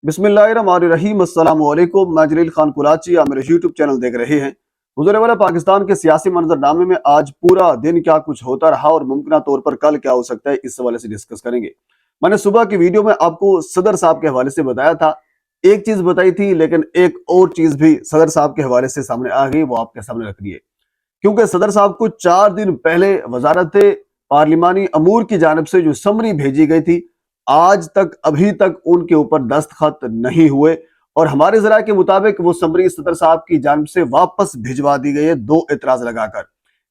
बिस्मिल्लाहिर्रहमानिर्रहीम। अस्सलाम वालेकुम। मैं जलील खान कुलाची, आप मेरे यूट्यूब चैनल देख रहे हैं। हुज़ूर वाला पाकिस्तान के सियासी मंजरनामे में आज पूरा दिन क्या कुछ होता रहा और मुमकिन तौर पर कल क्या हो सकता है, इस हवाले से डिस्कस करेंगे। मैंने सुबह की वीडियो में आपको सदर साहब के हवाले से बताया था, एक चीज बताई थी, लेकिन एक और चीज भी सदर साहब के हवाले से सामने आ गई, वो आपके सामने रख दी है। क्योंकि सदर साहब को 4 दिन पहले वजारत पार्लिमानी अमूर की जानिब से जो समरी भेजी गई थी, आज तक अभी तक उनके ऊपर दस्तखत नहीं हुए। और हमारे जरा के मुताबिक वो समरी सदर साहब की जानिब से वापस भिजवा दी गई है, 2 इतराज लगाकर।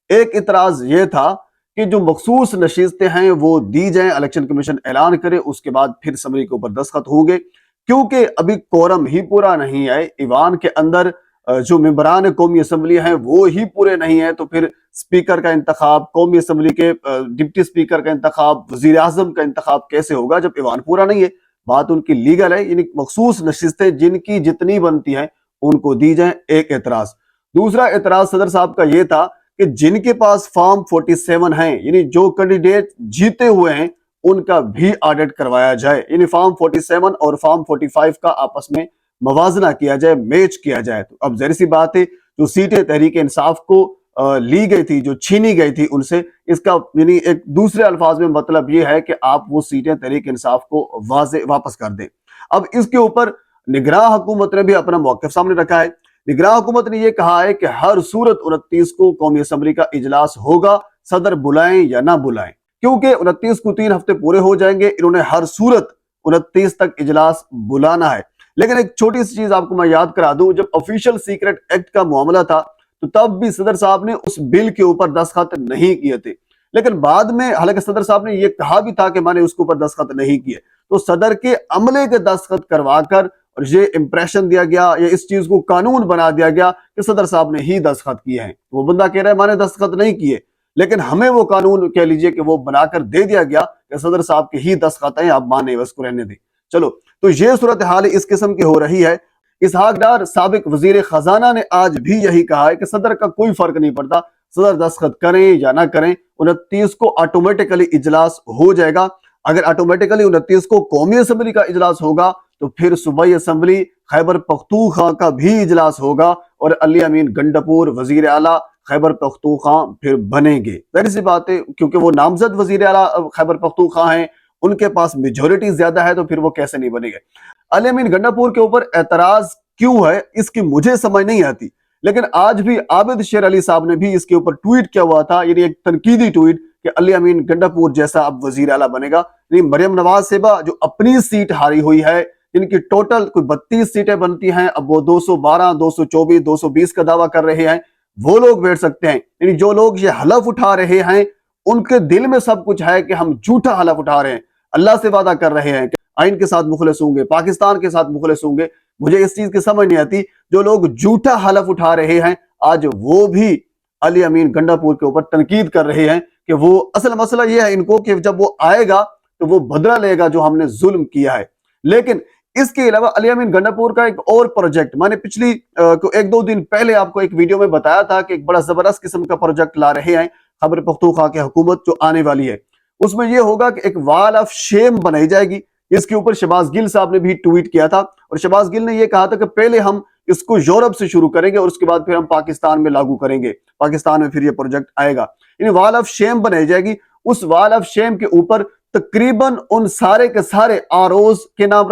एक इतराज ये था कि जो मखसूस नशीस्तें हैं वो दी जाएं, इलेक्शन कमीशन ऐलान करे, उसके बाद फिर समरी के ऊपर दस्तखत होंगे। क्योंकि अभी कोरम ही पूरा नहीं है, ईवान के अंदर जो मेंबरान कौमी असम्बली हैं वो ही पूरे नहीं है, तो फिर स्पीकर का इंतखाब, कौमी असम्बली के डिप्टी स्पीकर का इंतखाब, वजीर आजम का इंतखाब कैसे होगा जब ईवान पूरा नहीं है। बात उनकी लीगल है, यानी मखसूस नशिस्तें जिनकी जितनी बनती हैं उनको दी जाए, एक एतराज। दूसरा एतराज सदर साहब का ये था कि जिनके पास फॉर्म 47 हैं, यानी जो कैंडिडेट जीते हुए हैं, उनका भी ऑडिट करवाया जाए, यानी फॉर्म 47 और फॉर्म 45 का आपस में मवाजना किया जाए, मैच किया जाए। तो अब जाहिर सी बात है, जो सीटें तहरीक इंसाफ को ली गई थी, जो छीनी गई थी उनसे, इसका यानी एक दूसरे अल्फाज में मतलब ये है कि आप वो सीटें तहरीक इंसाफ को वापस कर दें। अब इसके ऊपर निगरां हुकूमत ने भी अपना मौक़िफ़ सामने रखा है। निगरां हुकूमत ने यह कहा है कि हर सूरत 29 को कौमी असम्बली का इजलास होगा, सदर बुलाएं या ना बुलाएं। क्योंकि 29 को 3 हफ्ते पूरे हो जाएंगे, इन्होंने हर सूरत 29 तक इजलास बुलाना है। लेकिन एक छोटी सी चीज आपको मैं याद करा दूं, जब ऑफिशियल सीक्रेट एक्ट का मामला था तो तब भी सदर साहब ने उस बिल के ऊपर दस्तखत नहीं किए थे। लेकिन बाद में हालांकि सदर साहब ने यह कहा भी था कि मैंने उसके ऊपर दस्तखत नहीं किए, तो सदर के अमले के दस्तखत करवाकर और ये इंप्रेशन दिया गया, या इस चीज को कानून बना दिया गया कि सदर साहब ने ही दस्तखत किए हैं। वो बंदा कह रहा है मैंने दस्तखत नहीं किए, लेकिन हमें वो कानून कह लीजिए कि वो बनाकर दे दिया गया कि सदर साहब के ही दस्तखत हैं, आप माने उसको रहने दें। चलो, तो ये सूरत हाल इस किस्म की हो रही है। इसहाक डार साबिक वजीर खजाना ने आज भी यही कहा है कि सदर का कोई फर्क नहीं पड़ता, सदर दस्तखत करें या ना करें, 29 को ऑटोमेटिकली इजलास हो जाएगा। अगर ऑटोमेटिकली 29 को कौमी असम्बली का इजलास होगा तो फिर सूबाई असम्बली खैबर पख्तूनख्वा का भी इजलास होगा और अली अमीन गंडापुर वजीर आला खैबर पख्तूनख्वा फिर बनेंगे। जाहिर सी बात है, क्योंकि वो नामजद वजीर आला खैबर पख्तूनख्वा हैं, उनके पास मेजोरिटी ज्यादा है, तो फिर वो कैसे नहीं बनेंगे। अली अमीन गंडापुर के ऊपर एतराज क्यों है, इसकी मुझे समझ नहीं आती। लेकिन आज भी आबिद शेर अली साहब ने भी इसके ऊपर ट्वीट किया हुआ था, यानी एक तनकीदी ट्वीट कि अली अमीन गंडापुर जैसा अब वजीर आला बनेगा। मरियम नवाज सेबा जो अपनी सीट हारी हुई है, इनकी टोटल कोई 32 सीटें बनती हैं, अब वो 212, 224, 220 का दावा कर रहे हैं। वो लोग बैठ सकते हैं, यानी जो लोग ये हलफ उठा रहे हैं उनके दिल में सब कुछ है कि हम झूठा हलफ उठा रहे हैं, अल्लाह से वादा कर रहे हैं कि आइन के साथ मुखलिस होंगे, पाकिस्तान के साथ मुखलिस होंगे। मुझे इस चीज की समझ नहीं आती, जो लोग झूठा हलफ उठा रहे हैं आज वो भी अली अमीन गंडापुर के ऊपर तनकीद कर रहे हैं कि वो, असल मसला ये है इनको कि जब वो आएगा तो वो बदला लेगा जो हमने जुल्म किया है। लेकिन इसके अलावा अली अमीन गंडापुर का एक और प्रोजेक्ट, मैंने पिछली 1-2 दिन पहले आपको एक वीडियो में बताया था कि एक बड़ा जबरदस्त किस्म का प्रोजेक्ट ला रहे हैं खैबर पख्तूनख्वा की हुकूमत जो आने वाली है। उसमें यह होगा कि एक वॉल ऑफ शेम बनाई जाएगी। इसके ऊपर शहबाज गिल साहब ने भी ट्वीट किया था, और शहबाज गिल ने यह कहा था कि पहले हम इसको यूरोप से शुरू करेंगे और उसके बाद फिर हम पाकिस्तान में लागू करेंगे, पाकिस्तान में फिर यह प्रोजेक्ट आएगा। यानी वॉल ऑफ शेम बनाई जाएगी। उस वॉल ऑफ शेम के ऊपर तकरीबन उन सारे के सारे आरओज के नाम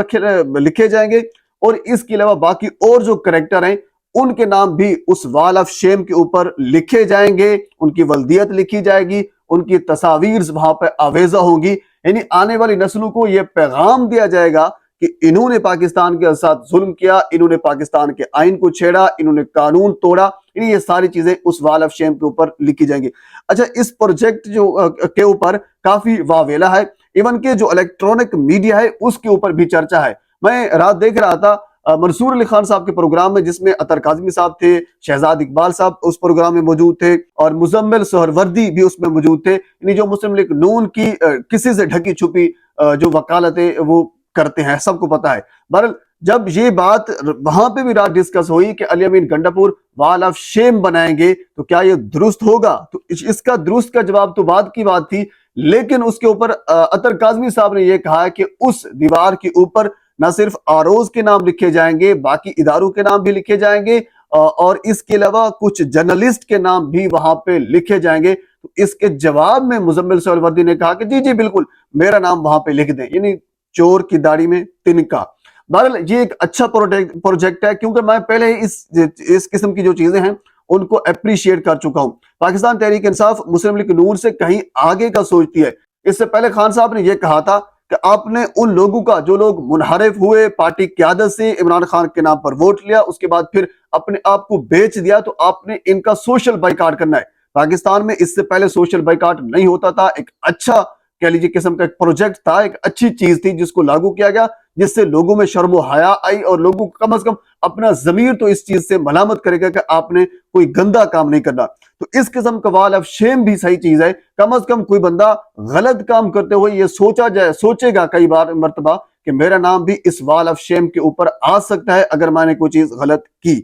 लिखे जाएंगे, और इसके अलावा बाकी और जो करेक्टर हैं उनके नाम भी उस वॉल ऑफ शेम के ऊपर लिखे जाएंगे, उनकी वल्दियत लिखी जाएगी, उनकी तस्वीर वहां पर आवेजा होंगी। यानी आने वाली नस्लों को यह पैगाम दिया जाएगा कि इन्होंने पाकिस्तान के साथ जुल्म किया, इन्होंने पाकिस्तान के आइन को छेड़ा, इन्होंने कानून तोड़ा। यानी ये सारी चीजें उस वॉल ऑफ शेम के ऊपर लिखी जाएंगी। अच्छा, इस प्रोजेक्ट जो के ऊपर काफी वावेला है, इवन के जो इलेक्ट्रॉनिक मीडिया है उसके ऊपर भी चर्चा है। मैं रात देख रहा था मंसूर अली खान साहब के प्रोग्राम में, जिसमें अतर काज़मी साहब थे, शहजाद इकबाल साहब उस प्रोग्राम में मौजूद थे, और मुजम्मिल सोहरवर्दी भी उसमें मौजूद थे। यानी जो मुस्लिम लीग नून की किसी से ढकी छुपी जो वकालतें वो करते हैं, सबको पता है। बहरहाल जब ये बात वहां पे भी रात डिस्कस हुई कि अली अमीन गंडापुर वॉल ऑफ शेम बनाएंगे, तो क्या ये दुरुस्त होगा, तो इसका दुरुस्त का जवाब तो बाद की बात थी। लेकिन उसके ऊपर अतर काज़मी साहब ने यह कहा कि उस दीवार के ऊपर نہ صرف آرओز کے نام لکھے جائیں گے، باقی اداروں کے نام بھی لکھے جائیں گے اور اس کے علاوہ کچھ جرنلسٹ کے نام بھی وہاں پہ لکھے جائیں گے۔ تو اس کے جواب میں مزمل سہروردی نے کہا کہ جی جی بالکل میرا نام وہاں پہ لکھ دیں، یعنی چور کی داڑھی میں تنکا۔ بہرحال یہ ایک اچھا پروجیکٹ ہے، کیونکہ میں پہلے اس قسم کی جو چیزیں ہیں ان کو اپریشیٹ کر چکا ہوں۔ پاکستان تحریک انصاف مسلم لیگ نون سے کہیں آگے کا سوچتی ہے۔ اس سے پہلے خان صاحب نے یہ کہا تھا کہ آپ نے ان لوگوں کا جو لوگ منحرف ہوئے پارٹی قیادت سے، عمران خان کے نام پر ووٹ لیا، اس کے بعد پھر اپنے آپ کو بیچ دیا، تو آپ نے ان کا سوشل بائیکاٹ کرنا ہے۔ پاکستان میں اس سے پہلے سوشل بائیکاٹ نہیں ہوتا تھا، ایک اچھا کہہ لیجیے قسم کا ایک پروجیکٹ تھا، ایک اچھی چیز تھی جس کو لاگو کیا گیا، جس سے لوگوں میں شرم و حیا آئی اور لوگوں کو کم از کم اپنا ضمیر تو اس چیز سے ملامت کرے گا کہ آپ نے کوئی گندا کام نہیں کرنا۔ تو اس قسم کا وال آف شیم بھی صحیح چیز ہے، کم از کم کوئی بندہ غلط کام کرتے ہوئے یہ سوچے گا کئی بار مرتبہ کہ میرا نام بھی اس وال آف شیم کے اوپر آ سکتا ہے اگر میں نے کوئی چیز غلط کی۔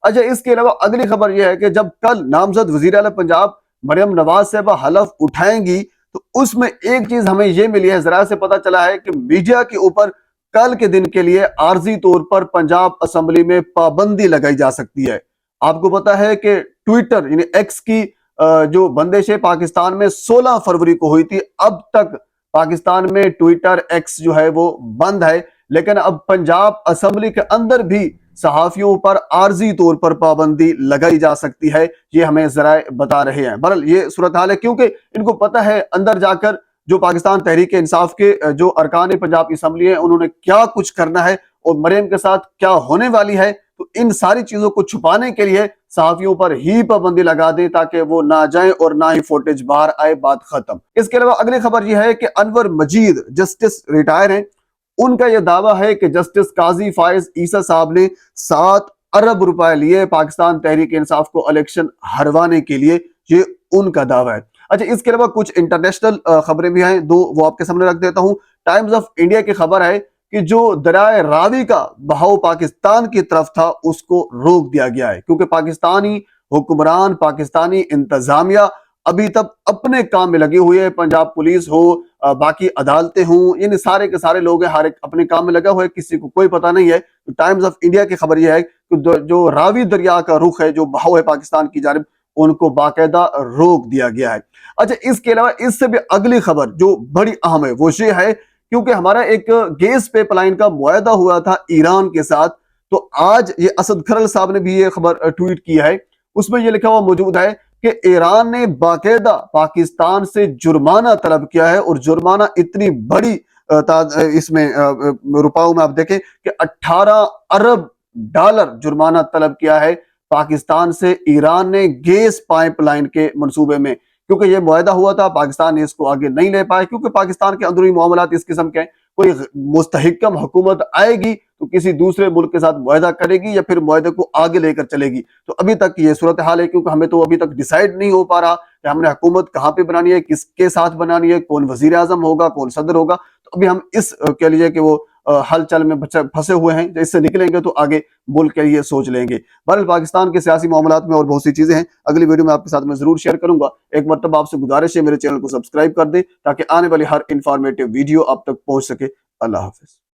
اچھا، اس کے علاوہ اگلی خبر یہ ہے کہ جب کل نامزد وزیر اعلیٰ پنجاب مریم نواز صاحبہ حلف اٹھائیں گی تو اس میں ایک چیز ہمیں یہ ملی ہے، ذرائع سے پتہ چلا ہے کہ میڈیا کے اوپر کل کے دن کے لیے عارضی طور پر پنجاب اسمبلی میں پابندی لگائی جا سکتی ہے۔ آپ کو پتا ہے کہ ٹویٹر یعنی ایکس کی جو بندش پاکستان میں 16 فروری کو ہوئی تھی، اب تک پاکستان میں ٹویٹر ایکس جو ہے وہ بند ہے، لیکن اب پنجاب اسمبلی کے اندر بھی صحافیوں پر عارضی طور پر پابندی لگائی جا سکتی ہے، یہ ہمیں ذرائع بتا رہے ہیں۔ بہرحال یہ صورتحال ہے کیونکہ ان کو پتہ ہے اندر جا کر جو پاکستان تحریک انصاف کے جو ارکان پنجاب اسمبلی ہیں انہوں نے کیا کچھ کرنا ہے اور مریم کے ساتھ کیا ہونے والی ہے، تو ان ساری چیزوں کو چھپانے کے لیے صحافیوں پر ہی پابندی لگا دیں تاکہ وہ نہ جائیں اور نہ ہی فوٹیج باہر آئے، بات ختم۔ اس کے علاوہ اگلی خبر یہ ہے کہ انور مجید جسٹس ریٹائر ہیں، ان کا یہ دعویٰ ہے کہ جسٹس قاضی فائز عیسیٰ صاحب نے 7 ارب روپے لیے پاکستان تحریک انصاف کو الیکشن ہروانے کے لیے، یہ ان کا دعویٰ ہے۔ اچھا، اس کے علاوہ کچھ انٹرنیشنل خبریں بھی ہیں، دو وہ آپ کے سامنے رکھ دیتا ہوں۔ ٹائمز آف انڈیا کی خبر ہے کہ جو دریائے راوی کا بہاؤ پاکستان کی طرف تھا اس کو روک دیا گیا ہے، کیونکہ پاکستانی حکمران، پاکستانی انتظامیہ ابھی تک اپنے کام میں لگے ہوئے ہیں، پنجاب پولیس ہو، باقی عدالتیں ہوں، یعنی سارے کے سارے لوگ ہیں، ہر ایک اپنے کام میں لگا ہوا ہے، کسی کو کوئی پتہ نہیں ہے۔ ٹائمز آف انڈیا کی خبر یہ ہے کہ جو راوی دریا کا رخ ہے، جو بہاؤ ہے پاکستان کی جانب، ان کو باقاعدہ روک دیا گیا ہے۔ اچھا، اس کے علاوہ اس سے بھی اگلی خبر جو بڑی اہم ہے وہ یہ ہے کیونکہ ہمارا ایک گیس پائپ لائن کا معاہدہ ہوا تھا ایران کے ساتھ، تو آج یہ اسد کھرل صاحب نے بھی یہ خبر ٹویٹ کی ہے، اس میں یہ لکھا ہوا موجود ہے کہ ایران نے باقاعدہ پاکستان سے جرمانہ طلب کیا ہے، اور جرمانہ اتنی بڑی اس میں روپاؤں میں آپ دیکھیں کہ 18 ارب ڈالر جرمانہ طلب کیا ہے پاکستان سے ایران نے گیس پائپ لائن کے منصوبے میں، کیونکہ یہ معاہدہ ہوا تھا، پاکستان نے اس کو آگے نہیں لے پائے، کیونکہ پاکستان کے اندرونی معاملات اس قسم کے ہیں، کوئی مستحکم حکومت آئے گی تو کسی دوسرے ملک کے ساتھ معاہدہ کرے گی یا پھر معاہدے کو آگے لے کر چلے گی۔ تو ابھی تک یہ صورتحال ہے، کیونکہ ہمیں تو ابھی تک ڈیسائیڈ نہیں ہو پا رہا کہ ہم نے حکومت کہاں پہ بنانی ہے، کس کے ساتھ بنانی ہے، کون وزیر اعظم ہوگا، کون صدر ہوگا۔ تو ابھی ہم اس کہہ لیجیے کہ وہ ہل چل میں پھنسے ہوئے ہیں، اس سے نکلیں گے تو آگے ملک کے لیے سوچ لیں گے۔ بہرحال پاکستان کے سیاسی معاملات میں اور بہت سی چیزیں ہیں، اگلی ویڈیو میں آپ کے ساتھ میں ضرور شیئر کروں گا۔ ایک مرتبہ آپ سے گزارش ہے میرے چینل کو سبسکرائب کر دیں تاکہ آنے والی ہر انفارمیٹیو ویڈیو آپ تک پہنچ سکے۔ اللہ حافظ۔